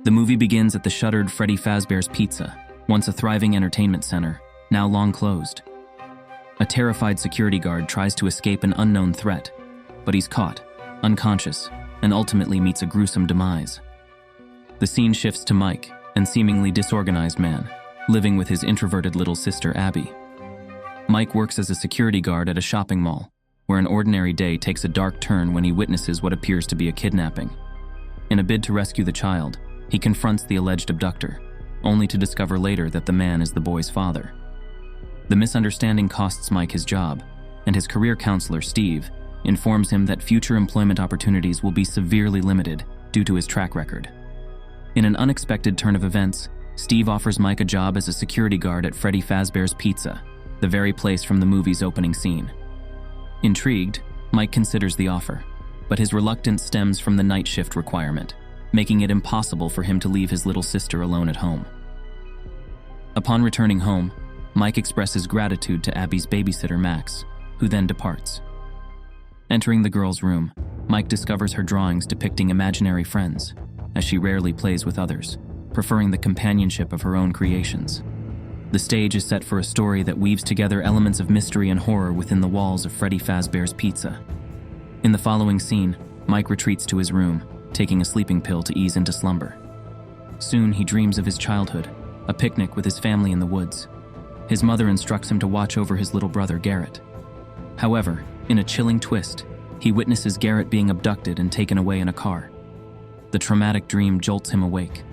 The movie begins at the shuttered Freddy Fazbear's Pizza, once a thriving entertainment center, now long closed. A terrified security guard tries to escape an unknown threat, but he's caught, unconscious, and ultimately meets a gruesome demise. The scene shifts to Mike, an seemingly disorganized man, living with his introverted little sister Abby. Mike works as a security guard at a shopping mall, where an ordinary day takes a dark turn when he witnesses what appears to be a kidnapping. In a bid to rescue the child, he confronts the alleged abductor, only to discover later that the man is the boy's father. The misunderstanding costs Mike his job, and his career counselor, Steve, informs him that future employment opportunities will be severely limited due to his track record. In an unexpected turn of events, Steve offers Mike a job as a security guard at Freddy Fazbear's Pizza, the very place from the movie's opening scene. Intrigued, Mike considers the offer, but his reluctance stems from the night shift requirement, making it impossible for him to leave his little sister alone at home. Upon returning home, Mike expresses gratitude to Abby's babysitter, Max, who then departs. Entering the girl's room, Mike discovers her drawings depicting imaginary friends, as she rarely plays with others, preferring the companionship of her own creations. The stage is set for a story that weaves together elements of mystery and horror within the walls of Freddy Fazbear's Pizza. In the following scene, Mike retreats to his room, taking a sleeping pill to ease into slumber. Soon he dreams of his childhood, a picnic with his family in the woods. His mother instructs him to watch over his little brother Garrett. However, in a chilling twist, he witnesses Garrett being abducted and taken away in a car. The traumatic dream jolts him awake.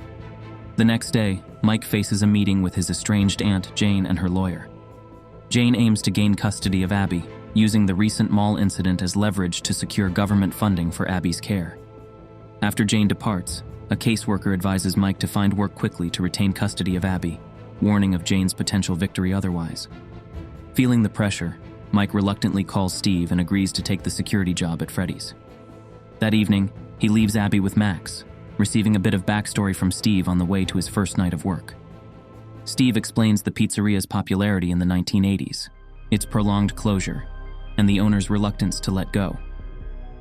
The next day, Mike faces a meeting with his estranged aunt, Jane, and her lawyer. Jane aims to gain custody of Abby, using the recent mall incident as leverage to secure government funding for Abby's care. After Jane departs, a caseworker advises Mike to find work quickly to retain custody of Abby, warning of Jane's potential victory otherwise. Feeling the pressure, Mike reluctantly calls Steve and agrees to take the security job at Freddy's. That evening, he leaves Abby with Max, receiving a bit of backstory from Steve on the way to his first night of work. Steve explains the pizzeria's popularity in the 1980s, its prolonged closure, and the owner's reluctance to let go.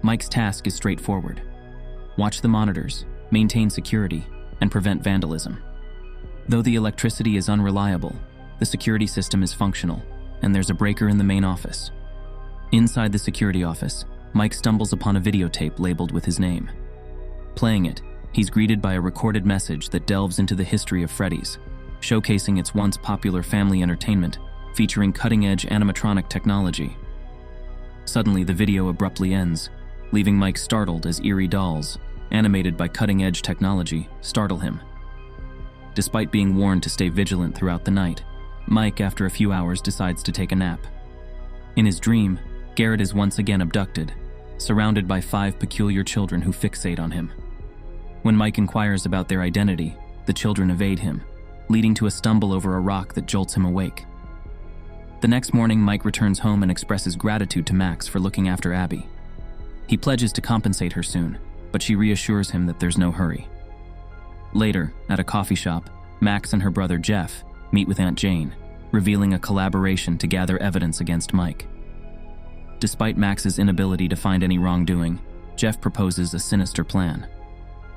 Mike's task is straightforward: watch the monitors, maintain security, and prevent vandalism. Though the electricity is unreliable, the security system is functional, and there's a breaker in the main office. Inside the security office, Mike stumbles upon a videotape labeled with his name. Playing it, he's greeted by a recorded message that delves into the history of Freddy's, showcasing its once popular family entertainment, featuring cutting-edge animatronic technology. Suddenly, the video abruptly ends, leaving Mike startled as eerie dolls, animated by cutting-edge technology, startle him. Despite being warned to stay vigilant throughout the night, Mike, after a few hours, decides to take a nap. In his dream, Garrett is once again abducted, surrounded by 5 peculiar children who fixate on him. When Mike inquires about their identity, the children evade him, leading to a stumble over a rock that jolts him awake. The next morning, Mike returns home and expresses gratitude to Max for looking after Abby. He pledges to compensate her soon, but she reassures him that there's no hurry. Later, at a coffee shop, Max and her brother Jeff meet with Aunt Jane, revealing a collaboration to gather evidence against Mike. Despite Max's inability to find any wrongdoing, Jeff proposes a sinister plan: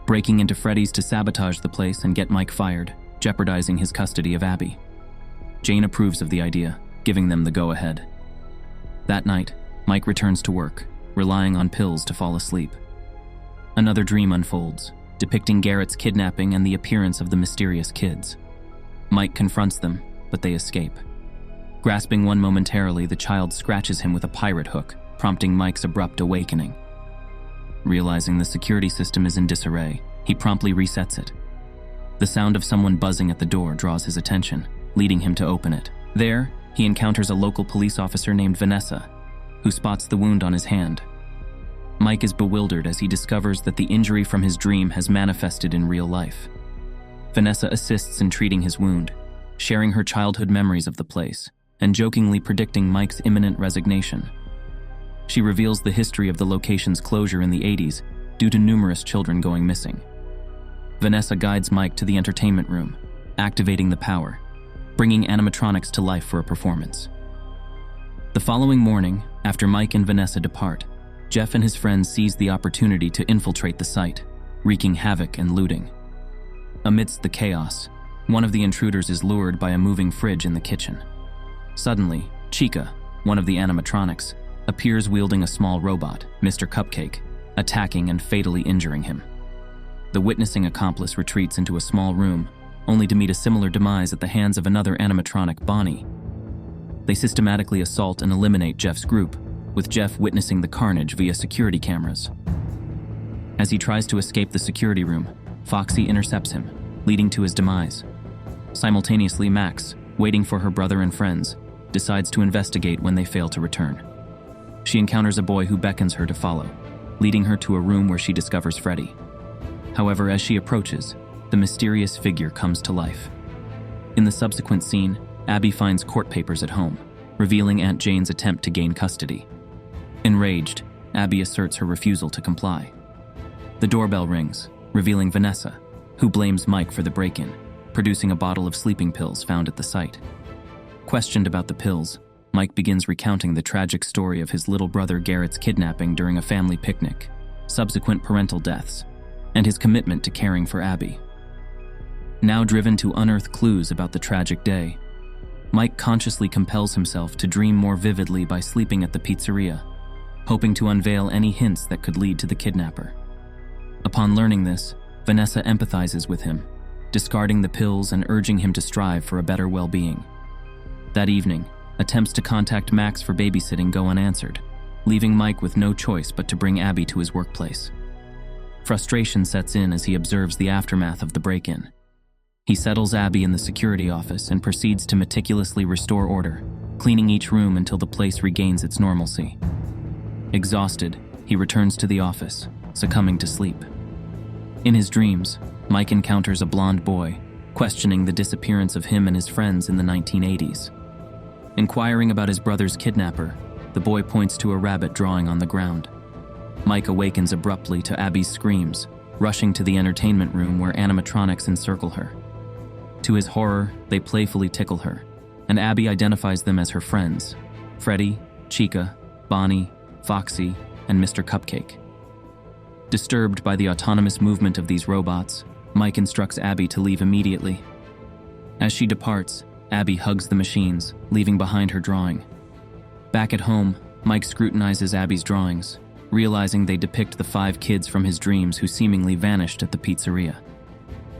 breaking into Freddy's to sabotage the place and get Mike fired, jeopardizing his custody of Abby. Jane approves of the idea, giving them the go-ahead. That night, Mike returns to work, relying on pills to fall asleep. Another dream unfolds, depicting Garrett's kidnapping and the appearance of the mysterious kids. Mike confronts them, but they escape. Grasping one momentarily, the child scratches him with a pirate hook, prompting Mike's abrupt awakening. Realizing the security system is in disarray, he promptly resets it. The sound of someone buzzing at the door draws his attention, leading him to open it. There, he encounters a local police officer named Vanessa, who spots the wound on his hand. Mike is bewildered as he discovers that the injury from his dream has manifested in real life. Vanessa assists in treating his wound, sharing her childhood memories of the place, and jokingly predicting Mike's imminent resignation. She reveals the history of the location's closure in the 80s due to numerous children going missing. Vanessa guides Mike to the entertainment room, activating the power, bringing animatronics to life for a performance. The following morning, after Mike and Vanessa depart, Jeff and his friends seize the opportunity to infiltrate the site, wreaking havoc and looting. Amidst the chaos, one of the intruders is lured by a moving fridge in the kitchen. Suddenly, Chica, one of the animatronics, appears wielding a small robot, Mr. Cupcake, attacking and fatally injuring him. The witnessing accomplice retreats into a small room, only to meet a similar demise at the hands of another animatronic, Bonnie. They systematically assault and eliminate Jeff's group, with Jeff witnessing the carnage via security cameras. As he tries to escape the security room, Foxy intercepts him, leading to his demise. Simultaneously, Max, waiting for her brother and friends, decides to investigate when they fail to return. She encounters a boy who beckons her to follow, leading her to a room where she discovers Freddy. However, as she approaches, the mysterious figure comes to life. In the subsequent scene, Abby finds court papers at home, revealing Aunt Jane's attempt to gain custody. Enraged, Abby asserts her refusal to comply. The doorbell rings, revealing Vanessa, who blames Mike for the break-in, producing a bottle of sleeping pills found at the site. Questioned about the pills, Mike begins recounting the tragic story of his little brother Garrett's kidnapping during a family picnic, subsequent parental deaths, and his commitment to caring for Abby. Now driven to unearth clues about the tragic day, Mike consciously compels himself to dream more vividly by sleeping at the pizzeria, hoping to unveil any hints that could lead to the kidnapper. Upon learning this, Vanessa empathizes with him, discarding the pills and urging him to strive for a better well-being. That evening, attempts to contact Max for babysitting go unanswered, leaving Mike with no choice but to bring Abby to his workplace. Frustration sets in as he observes the aftermath of the break-in. He settles Abby in the security office and proceeds to meticulously restore order, cleaning each room until the place regains its normalcy. Exhausted, he returns to the office, succumbing to sleep. In his dreams, Mike encounters a blonde boy, questioning the disappearance of him and his friends in the 1980s. Inquiring about his brother's kidnapper, the boy points to a rabbit drawing on the ground. Mike awakens abruptly to Abby's screams, rushing to the entertainment room where animatronics encircle her. To his horror, they playfully tickle her, and Abby identifies them as her friends: Freddy, Chica, Bonnie, Foxy, and Mr. Cupcake. Disturbed by the autonomous movement of these robots, Mike instructs Abby to leave immediately. As she departs, Abby hugs the machines, leaving behind her drawing. Back at home, Mike scrutinizes Abby's drawings, realizing they depict the 5 kids from his dreams who seemingly vanished at the pizzeria.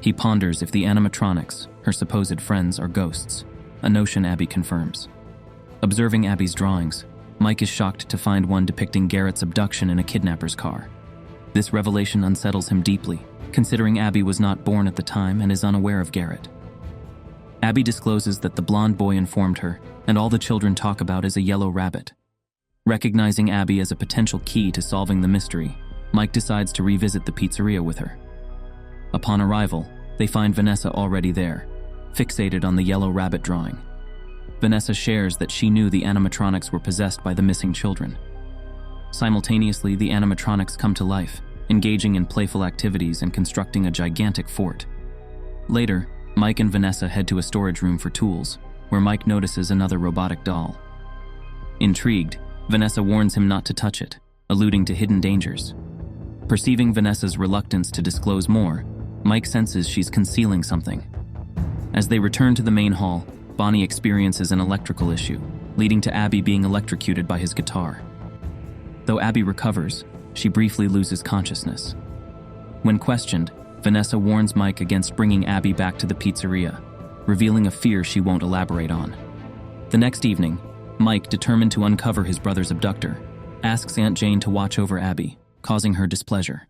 He ponders if the animatronics, her supposed friends, are ghosts, a notion Abby confirms. Observing Abby's drawings, Mike is shocked to find one depicting Garrett's abduction in a kidnapper's car. This revelation unsettles him deeply, considering Abby was not born at the time and is unaware of Garrett. Abby discloses that the blonde boy informed her, and all the children talk about is a yellow rabbit. Recognizing Abby as a potential key to solving the mystery, Mike decides to revisit the pizzeria with her. Upon arrival, they find Vanessa already there, fixated on the yellow rabbit drawing. Vanessa shares that she knew the animatronics were possessed by the missing children. Simultaneously, the animatronics come to life, engaging in playful activities and constructing a gigantic fort. Later, Mike and Vanessa head to a storage room for tools, where Mike notices another robotic doll. Intrigued, Vanessa warns him not to touch it, alluding to hidden dangers. Perceiving Vanessa's reluctance to disclose more, Mike senses she's concealing something. As they return to the main hall, Bonnie experiences an electrical issue, leading to Abby being electrocuted by his guitar. Though Abby recovers, she briefly loses consciousness. When questioned, Vanessa warns Mike against bringing Abby back to the pizzeria, revealing a fear she won't elaborate on. The next evening, Mike, determined to uncover his brother's abductor, asks Aunt Jane to watch over Abby, causing her displeasure.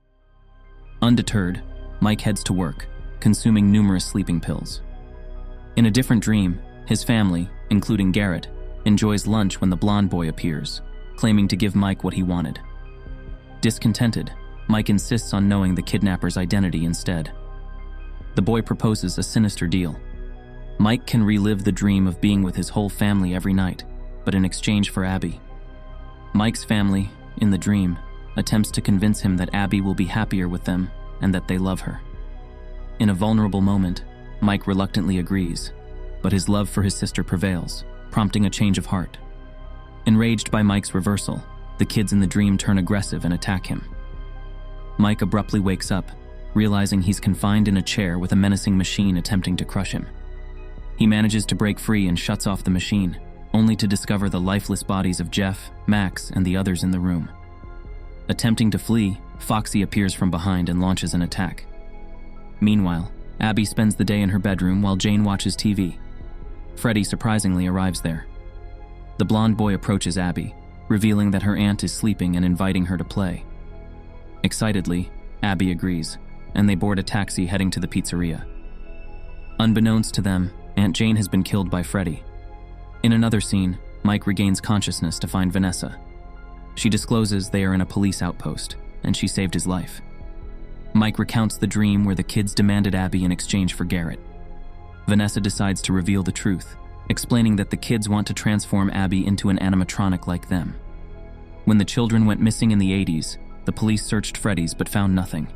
Undeterred, Mike heads to work, consuming numerous sleeping pills. In a different dream, his family, including Garrett, enjoys lunch when the blonde boy appears, claiming to give Mike what he wanted. Discontented, Mike insists on knowing the kidnapper's identity instead. The boy proposes a sinister deal. Mike can relive the dream of being with his whole family every night, but in exchange for Abby. Mike's family, in the dream, attempts to convince him that Abby will be happier with them and that they love her. In a vulnerable moment, Mike reluctantly agrees, but his love for his sister prevails, prompting a change of heart. Enraged by Mike's reversal, the kids in the dream turn aggressive and attack him. Mike abruptly wakes up, realizing he's confined in a chair with a menacing machine attempting to crush him. He manages to break free and shuts off the machine, only to discover the lifeless bodies of Jeff, Max, and the others in the room. Attempting to flee, Foxy appears from behind and launches an attack. Meanwhile, Abby spends the day in her bedroom while Jane watches TV. Freddy surprisingly arrives there. The blonde boy approaches Abby, revealing that her aunt is sleeping and inviting her to play. Excitedly, Abby agrees, and they board a taxi heading to the pizzeria. Unbeknownst to them, Aunt Jane has been killed by Freddy. In another scene, Mike regains consciousness to find Vanessa. She discloses they are in a police outpost, and she saved his life. Mike recounts the dream where the kids demanded Abby in exchange for Garrett. Vanessa decides to reveal the truth, explaining that the kids want to transform Abby into an animatronic like them. When the children went missing in the 80s, the police searched Freddy's but found nothing.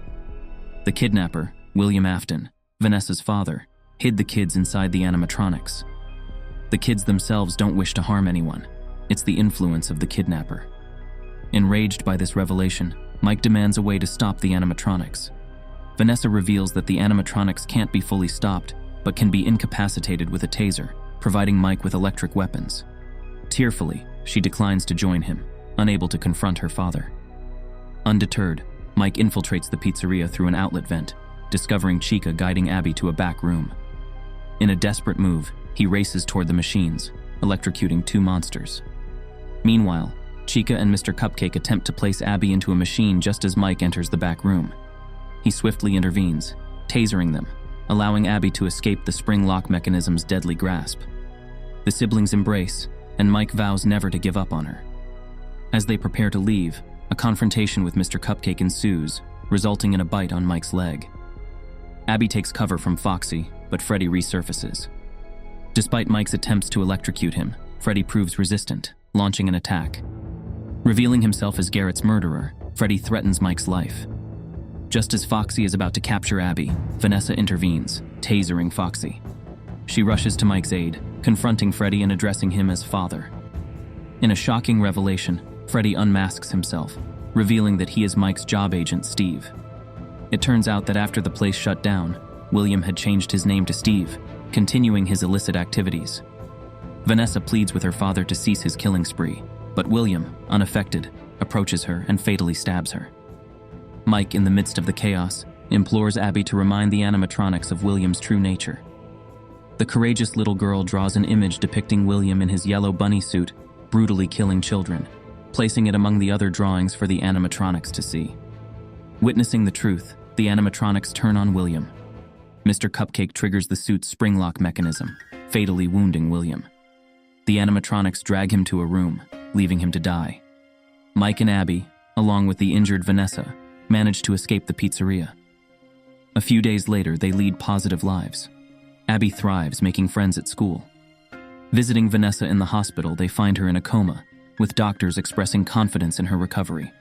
The kidnapper, William Afton, Vanessa's father, hid the kids inside the animatronics. The kids themselves don't wish to harm anyone. It's the influence of the kidnapper. Enraged by this revelation, Mike demands a way to stop the animatronics. Vanessa reveals that the animatronics can't be fully stopped, but can be incapacitated with a taser, providing Mike with electric weapons. Tearfully, she declines to join him, unable to confront her father. Undeterred, Mike infiltrates the pizzeria through an outlet vent, discovering Chica guiding Abby to a back room. In a desperate move, he races toward the machines, electrocuting two monsters. Meanwhile, Chica and Mr. Cupcake attempt to place Abby into a machine just as Mike enters the back room. He swiftly intervenes, tasering them, allowing Abby to escape the spring lock mechanism's deadly grasp. The siblings embrace, and Mike vows never to give up on her. As they prepare to leave, a confrontation with Mr. Cupcake ensues, resulting in a bite on Mike's leg. Abby takes cover from Foxy, but Freddy resurfaces. Despite Mike's attempts to electrocute him, Freddy proves resistant, launching an attack. Revealing himself as Garrett's murderer, Freddy threatens Mike's life. Just as Foxy is about to capture Abby, Vanessa intervenes, tasering Foxy. She rushes to Mike's aid, confronting Freddy and addressing him as father. In a shocking revelation, Freddy unmasks himself, revealing that he is Mike's job agent, Steve. It turns out that after the place shut down, William had changed his name to Steve, continuing his illicit activities. Vanessa pleads with her father to cease his killing spree, but William, unaffected, approaches her and fatally stabs her. Mike, in the midst of the chaos, implores Abby to remind the animatronics of William's true nature. The courageous little girl draws an image depicting William in his yellow bunny suit, brutally killing children, placing it among the other drawings for the animatronics to see. Witnessing the truth, the animatronics turn on William. Mr. Cupcake triggers the suit's spring lock mechanism, fatally wounding William. The animatronics drag him to a room, leaving him to die. Mike and Abby, along with the injured Vanessa, manage to escape the pizzeria. A few days later, they lead positive lives. Abby thrives, making friends at school. Visiting Vanessa in the hospital, they find her in a coma, with doctors expressing confidence in her recovery.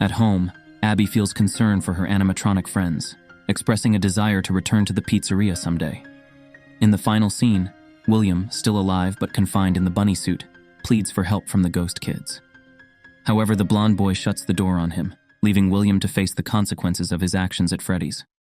At home, Abby feels concern for her animatronic friends, expressing a desire to return to the pizzeria someday. In the final scene, William, still alive but confined in the bunny suit, pleads for help from the ghost kids. However, the blonde boy shuts the door on him, leaving William to face the consequences of his actions at Freddy's.